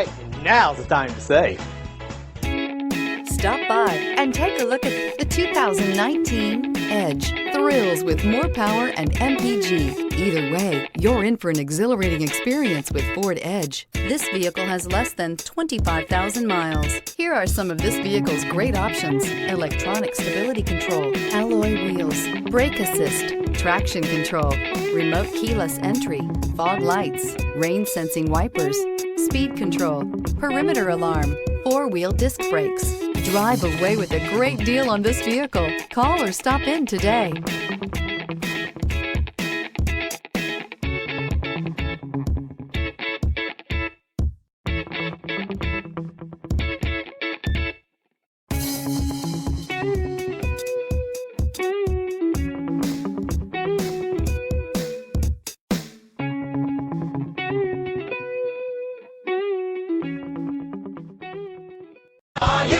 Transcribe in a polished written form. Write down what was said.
And now's the time to save. Stop by and take a look at the 2019 Edge. Thrills with more power and MPG. Either way, you're in for an exhilarating experience with Ford Edge. This vehicle has less than 25,000 miles. Here are some of this vehicle's great options: electronic stability control, alloy wheels, brake assist, traction control, remote keyless entry, fog lights, rain sensing wipers, speed control, perimeter alarm, four-wheel disc brakes. Drive away with a great deal on this vehicle. Call or stop in today. Are you